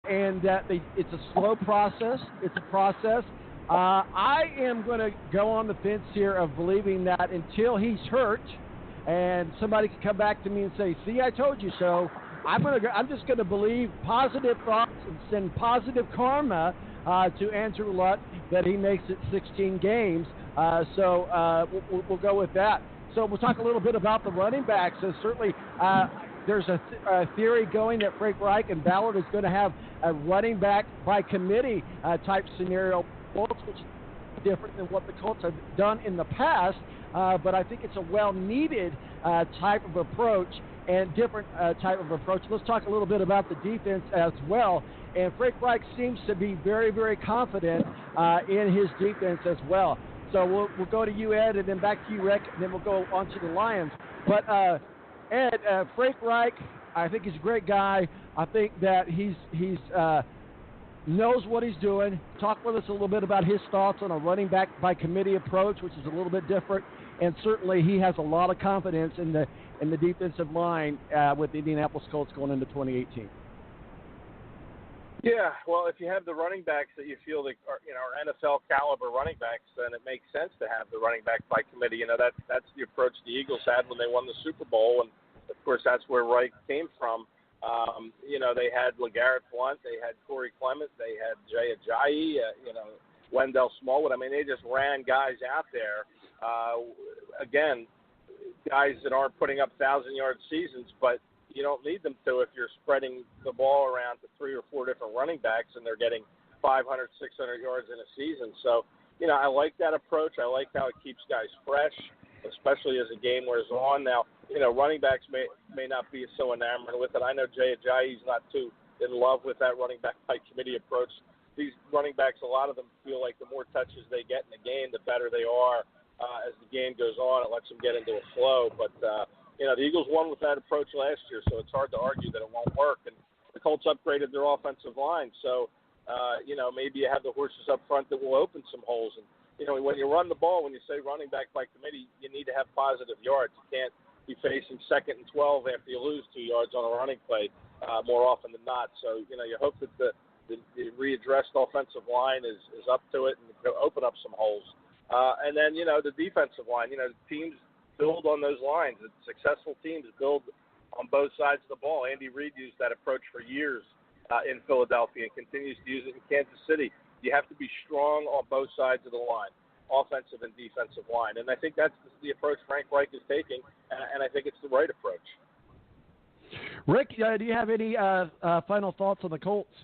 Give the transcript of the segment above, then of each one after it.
and that it's a slow process. It's a process. I am going to go on the fence here of believing that until he's hurt, and somebody can come back to me and say, "See, I told you so." I'm just going to believe positive thoughts and send positive karma to Andrew Luck that he makes it 16 games. So we'll go with that. So we'll talk a little bit about the running backs. So certainly there's a theory going that Frank Reich and Ballard is going to have a running back by committee type scenario, which is different than what the Colts have done in the past. But I think it's a well-needed type of approach and different type of approach. Let's talk a little bit about the defense as well. And Frank Reich seems to be very, very confident in his defense as well. So we'll go to you, Ed, and then back to you, Rick, and then we'll go on to the Lions. But, Ed, Frank Reich, I think he's a great guy. I think that he's knows what he's doing. Talk with us a little bit about his thoughts on a running back by committee approach, which is a little bit different. And certainly he has a lot of confidence in the defensive line with the Indianapolis Colts going into 2018. Yeah, well, if you have the running backs that you feel that are NFL caliber running backs, then it makes sense to have the running back by committee. That's the approach the Eagles had when they won the Super Bowl, and of course that's where Reich came from. They had LeGarrette Blount, they had Corey Clement, they had Jay Ajayi, Wendell Smallwood. I mean, they just ran guys out there. Again, guys that aren't putting up 1,000-yard seasons, but you don't need them to if you're spreading the ball around to 3 or 4 different running backs and they're getting 500, 600 yards in a season. So, I like that approach. I like how it keeps guys fresh, especially as the game wears on. Now, running backs may not be so enamored with it. I know Jay Ajayi's not too in love with that running back by committee approach. These running backs, a lot of them feel like the more touches they get in the game, the better they are. As the game goes on, it lets them get into a flow. But, the Eagles won with that approach last year, so it's hard to argue that it won't work. And the Colts upgraded their offensive line, so, maybe you have the horses up front that will open some holes. And, when you run the ball, when you say running back by committee, you need to have positive yards. You can't be facing 2nd and 12 after you lose 2 yards on a running play more often than not. So, you hope that the readdressed offensive line is up to it and open up some holes. And then, the defensive line, teams build on those lines. Successful teams build on both sides of the ball. Andy Reid used that approach for years in Philadelphia and continues to use it in Kansas City. You have to be strong on both sides of the line, offensive and defensive line. And I think that's the approach Frank Reich is taking, and I think it's the right approach. Rick, do you have any final thoughts on the Colts?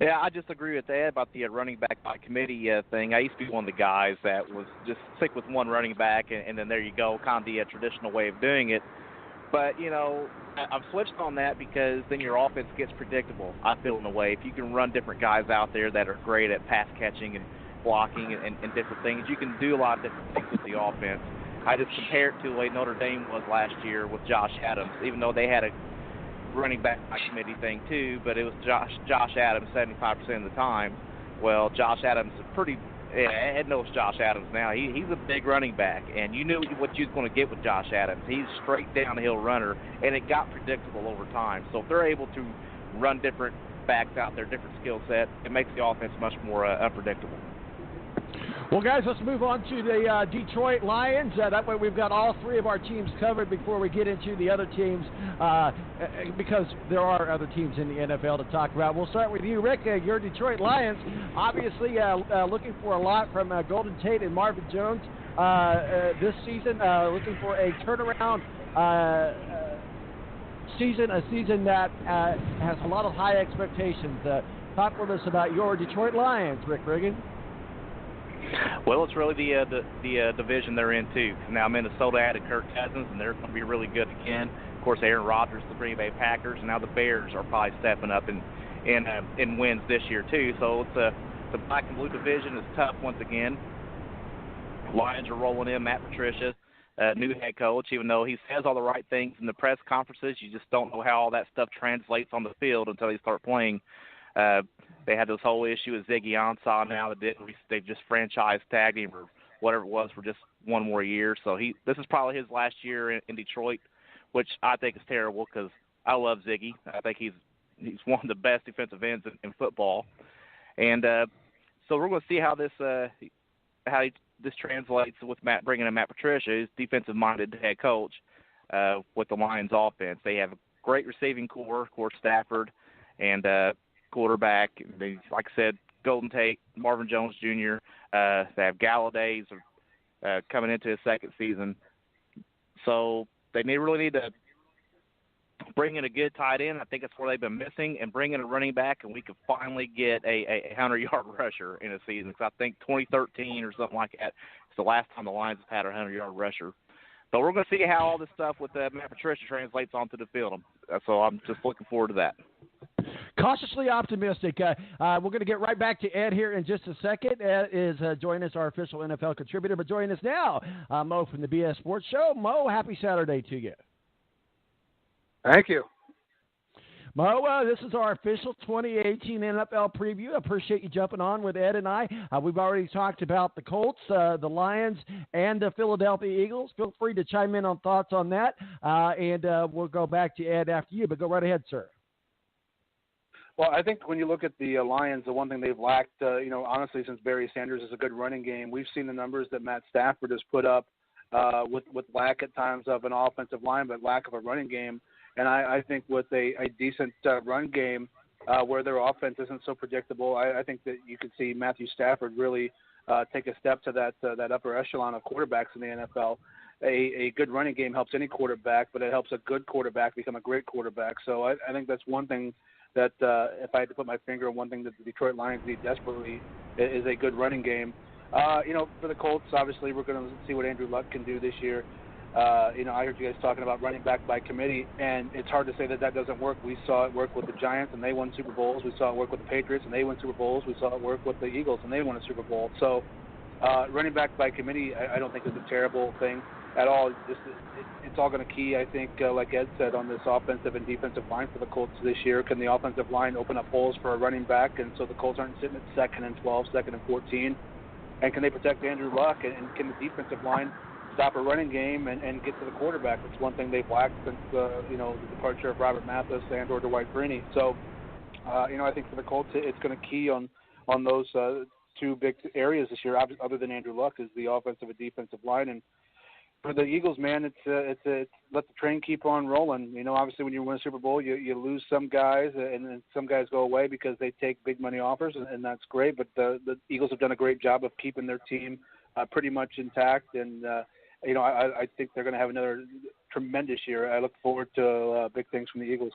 Yeah, I just agree with Ed about the running back by committee thing. I used to be one of the guys that was just stick with one running back, and then there you go, kind of the traditional way of doing it. But, I've switched on that because then your offense gets predictable, I feel, in a way. If you can run different guys out there that are great at pass catching and blocking and different things, you can do a lot of different things with the offense. I just compare it to the way Notre Dame was last year with Josh Adams, even though they had a running back by committee thing too, but it was Josh Adams 75% of the time. Well, Josh Adams is Ed knows Josh Adams now. He's a big running back, and you knew what you was going to get with Josh Adams. He's a straight downhill runner, and it got predictable over time. So if they're able to run different backs out there, different skill set, it makes the offense much more unpredictable. Well, guys, let's move on to the Detroit Lions. That way we've got all three of our teams covered before we get into the other teams, because there are other teams in the NFL to talk about. We'll start with you, Rick. Your Detroit Lions, obviously looking for a lot from Golden Tate and Marvin Jones this season, looking for a turnaround season, a season that has a lot of high expectations. Talk with us about your Detroit Lions, Rick Riggin. Well, it's really the division they're in, too. Now, Minnesota added Kirk Cousins, and they're going to be really good again. Of course, Aaron Rodgers, the Green Bay Packers, and now the Bears are probably stepping up in wins this year, too. So it's the black and blue division is tough once again. Lions are rolling in. Matt Patricia, new head coach, even though he says all the right things in the press conferences, you just don't know how all that stuff translates on the field until they start playing. They had this whole issue with Ziggy Ansah now that they've just franchise tagged him or whatever it was for just one more year. So this is probably his last year in Detroit, which I think is terrible because I love Ziggy. I think he's he's one of the best defensive ends in football. And so we're going to see how this translates with bringing in Matt Patricia, his defensive-minded head coach, with the Lions offense. They have a great receiving core, of course, Stafford, and quarterback. They, like I said, Golden Tate, Marvin Jones Jr. They have Galladay's coming into his second season. So they really need to bring in a good tight end. I think that's where they've been missing, and bring in a running back, and we could finally get a 100-yard rusher in a season. Because I think 2013 or something like that is the last time the Lions have had a 100-yard rusher. So we're going to see how all this stuff with Matt Patricia translates onto the field. So I'm just looking forward to that. Cautiously optimistic. We're going to get right back to Ed here in just a second. Ed is joining us, our official NFL contributor. But joining us now, Mo from the BS Sports Show. Mo, happy Saturday to you. Thank you. Mo, this is our official 2018 NFL preview. I appreciate you jumping on with Ed and I. We've already talked about the Colts, the Lions, and the Philadelphia Eagles. Feel free to chime in on thoughts on that, and we'll go back to Ed after you. But go right ahead, sir. Well, I think when you look at the Lions, the one thing they've lacked, honestly, since Barry Sanders is a good running game, we've seen the numbers that Matt Stafford has put up with lack at times of an offensive line, but lack of a running game. And I think with a decent run game where their offense isn't so predictable, I think that you could see Matthew Stafford really take a step to that upper echelon of quarterbacks in the NFL. A good running game helps any quarterback, but it helps a good quarterback become a great quarterback. So I think that's one thing that if I had to put my finger on one thing that the Detroit Lions need desperately is a good running game. For the Colts, obviously we're going to see what Andrew Luck can do this year. I heard you guys talking about running back by committee, and it's hard to say that doesn't work. We saw it work with the Giants, and they won Super Bowls. We saw it work with the Patriots, and they won Super Bowls. We saw it work with the Eagles, and they won a Super Bowl. So running back by committee, I don't think is a terrible thing at all. It's all going to key, I think, like Ed said, on this offensive and defensive line for the Colts this year. Can the offensive line open up holes for a running back, and so the Colts aren't sitting at 2nd and 12, 2nd and 14? And can they protect Andrew Luck, and can the defensive line stop a running game and get to the quarterback? It's one thing they've lacked since the departure of Robert Mathis and or Dwight Freeney. So, I think for the Colts, it's going to key on those two big areas this year, other than Andrew Luck, is the offensive and defensive line. And for the Eagles, man, it's let the train keep on rolling. Obviously when you win a Super Bowl, you lose some guys, and then some guys go away because they take big money offers, and that's great. But the Eagles have done a great job of keeping their team pretty much intact, and I think they're going to have another tremendous year. I look forward to big things from the Eagles.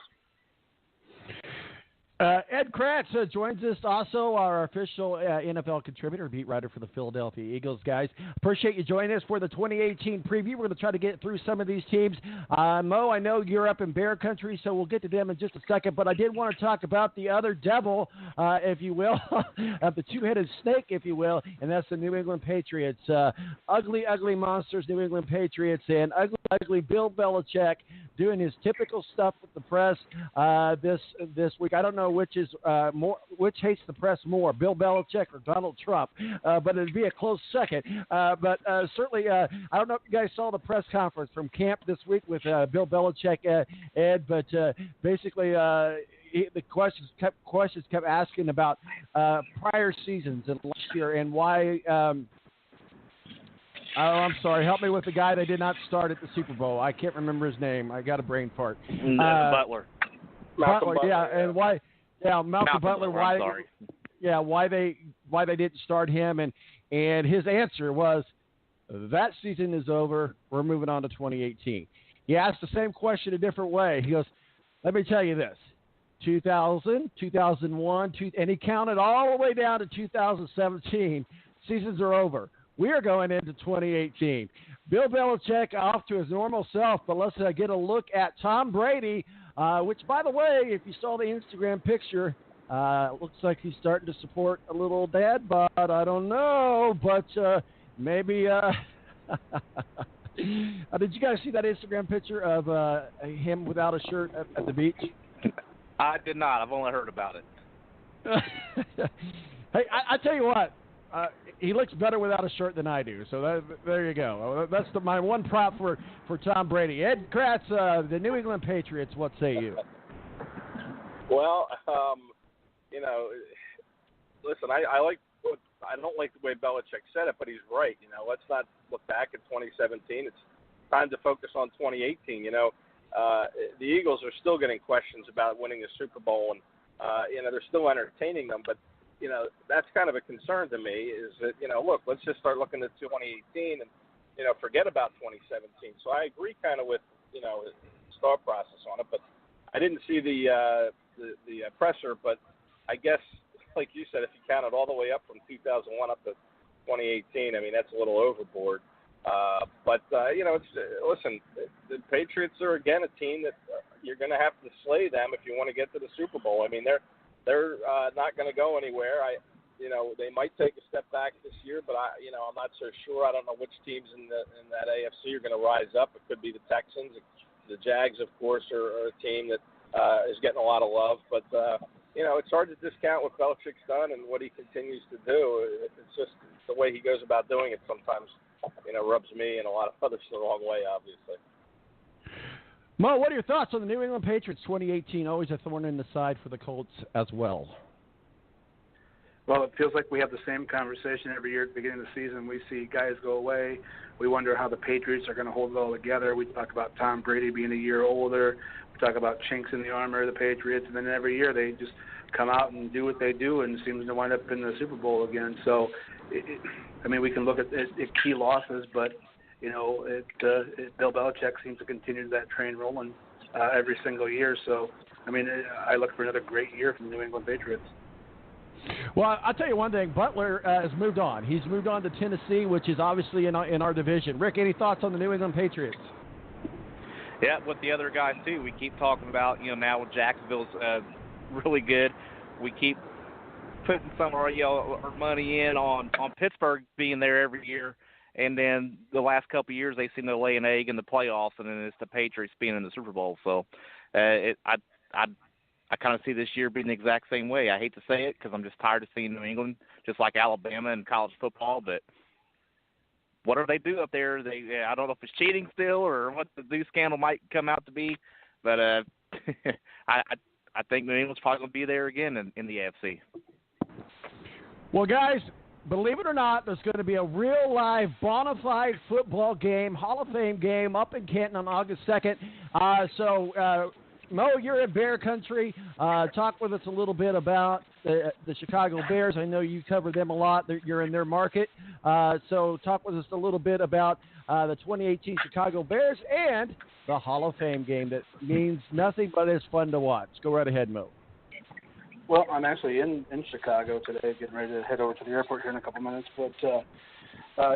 ed-kracz joins us, also our official NFL contributor, beat writer for the Philadelphia Eagles, guys. Appreciate you joining us for the 2018 preview. We're going to try to get through some of these teams. Mo, I know you're up in Bear Country, so we'll get to them in just a second, but I did want to talk about the other devil, if you will, of the two-headed snake, if you will, and that's the New England Patriots. Ugly, ugly monsters, New England Patriots, and ugly Bill Belichick doing his typical stuff with the press this week. I don't know which which hates the press more, Bill Belichick or Donald Trump, but it'd be a close second. But certainly, I don't know if you guys saw the press conference from camp this week with Bill Belichick, Ed, but basically the questions kept asking about prior seasons and last year and why. I'm sorry. Help me with the guy that did not start at the Super Bowl. I can't remember his name. I got a brain fart. Butler. Butler, yeah, and why? Yeah, Malcolm Butler. Why? I'm sorry. Yeah, why they didn't start him? And his answer was, that season is over. We're moving on to 2018. He asked the same question a different way. He goes, let me tell you this: 2000, 2001, and he counted all the way down to 2017. Seasons are over. We are going into 2018. Bill Belichick off to his normal self, but let's get a look at Tom Brady, which, by the way, if you saw the Instagram picture, looks like he's starting to support a little dad bod. I don't know, but maybe did you guys see that Instagram picture of him without a shirt at the beach? I did not. I've only heard about it. Hey, I tell you what. He looks better without a shirt than I do, so there you go. That's my one prop for Tom Brady. ed-kracz, the New England Patriots, what say you? Well, you know, listen, I don't like the way Belichick said it, but he's right. You know, let's not look back at 2017. It's time to focus on 2018. You know, the Eagles are still getting questions about winning the Super Bowl, and you know, they're still entertaining them. But you know, that's kind of a concern to me. Is that, you know, look, let's just start looking at 2018 and, you know, forget about 2017. So I agree kind of with, you know, his thought process on it. But I didn't see the presser, but I guess, like you said, if you count it all the way up from 2001 up to 2018, I mean, that's a little overboard. But you know, listen, the Patriots are, again, a team that you're going to have to slay them if you want to get to the Super Bowl. I mean, they're not going to go anywhere. You know, they might take a step back this year, but you know, I'm not so sure. I don't know which teams in that AFC are going to rise up. It could be the Texans. The Jags, of course, are a team that is getting a lot of love. But you know, it's hard to discount what Belichick's done and what he continues to do. It's just the way he goes about doing it sometimes, you know, rubs me and a lot of others the wrong way, obviously. Mo, what are your thoughts on the New England Patriots 2018? Always a thorn in the side for the Colts as well. Well, it feels like we have the same conversation every year at the beginning of the season. We see guys go away. We wonder how the Patriots are going to hold it all together. We talk about Tom Brady being a year older. We talk about chinks in the armor of the Patriots. And then every year they just come out and do what they do and seems to wind up in the Super Bowl again. So, I mean, we can look at key losses, but you know, Bill Belichick seems to continue that train rolling every single year. So, I mean, I look for another great year from the New England Patriots. Well, I'll tell you one thing. Butler has moved on. He's moved on to Tennessee, which is obviously in our division. Rick, any thoughts on the New England Patriots? Yeah, with the other guys, too. We keep talking about, you know, now Jacksonville's really good. We keep putting some of our money in on Pittsburgh being there every year. And then the last couple of years, they seem to lay an egg in the playoffs, and then it's the Patriots being in the Super Bowl. So I kind of see this year being the exact same way. I hate to say it because I'm just tired of seeing New England, just like Alabama in college football. But what do they do up there? I don't know if it's cheating still or what the new scandal might come out to be. But I think New England's probably going to be there again in the AFC. Well, guys, believe it or not, there's going to be a real live bona fide football game, Hall of Fame game up in Canton on August 2nd. Mo, you're in Bear Country. Talk with us a little bit about the Chicago Bears. I know you cover them a lot. You're in their market. So talk with us a little bit about the 2018 Chicago Bears and the Hall of Fame game that means nothing but is fun to watch. Go right ahead, Mo. Well, I'm actually in Chicago today, getting ready to head over to the airport here in a couple minutes. But,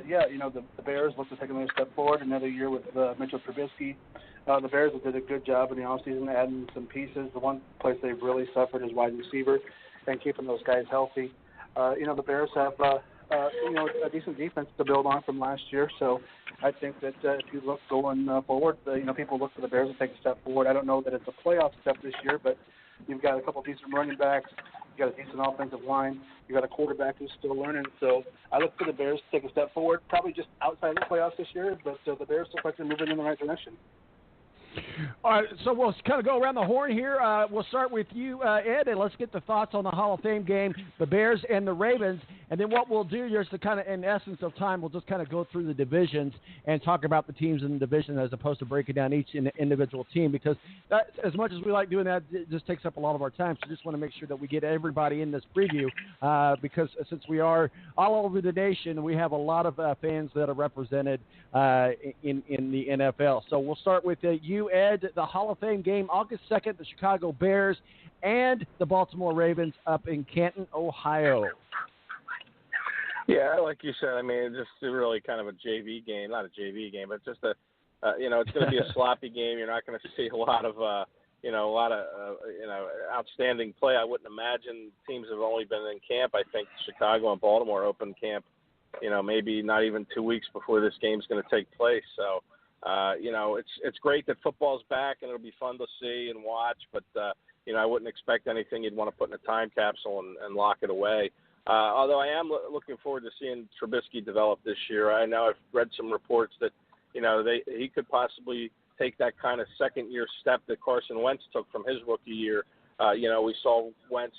yeah, you know, the Bears look to take another step forward, another year with Mitchell Trubisky. The Bears did a good job in the offseason adding some pieces. The one place they've really suffered is wide receiver and keeping those guys healthy. You know, the Bears have, you know, a decent defense to build on from last year. So I think that if you look going forward, you know, people look for the Bears to take a step forward. I don't know that it's a playoff step this year, but you've got a couple of decent running backs. You've got a decent offensive line. You've got a quarterback who's still learning. So I look for the Bears to take a step forward, probably just outside the playoffs this year, but the Bears look like they're moving in the right direction. All right, so we'll kind of go around the horn here. We'll start with you, Ed, and let's get the thoughts on the Hall of Fame game, the Bears and the Ravens. And then what we'll do here is to kind of, in essence of time, we'll just kind of go through the divisions and talk about the teams in the division as opposed to breaking down each individual team, because that, as much as we like doing that, it just takes up a lot of our time. So just want to make sure that we get everybody in this preview because since we are all over the nation, we have a lot of fans that are represented in the NFL. So we'll start with you, Ed, the Hall of Fame game, August 2nd, the Chicago Bears and the Baltimore Ravens up in Canton, Ohio. Yeah, like you said, I mean, it's just really kind of a JV game, not a JV game, but just you know, it's going to be a sloppy game. You're not going to see a lot of, outstanding play. I wouldn't imagine teams have only been in camp. I think Chicago and Baltimore opened camp, you know, maybe not even 2 weeks before this game's going to take place. So, you know, it's great that football's back and it'll be fun to see and watch, but, you know, I wouldn't expect anything you'd want to put in a time capsule and lock it away. Although I am looking forward to seeing Trubisky develop this year. I know I've read some reports that, you know, he could possibly take that kind of second-year step that Carson Wentz took from his rookie year We saw Wentz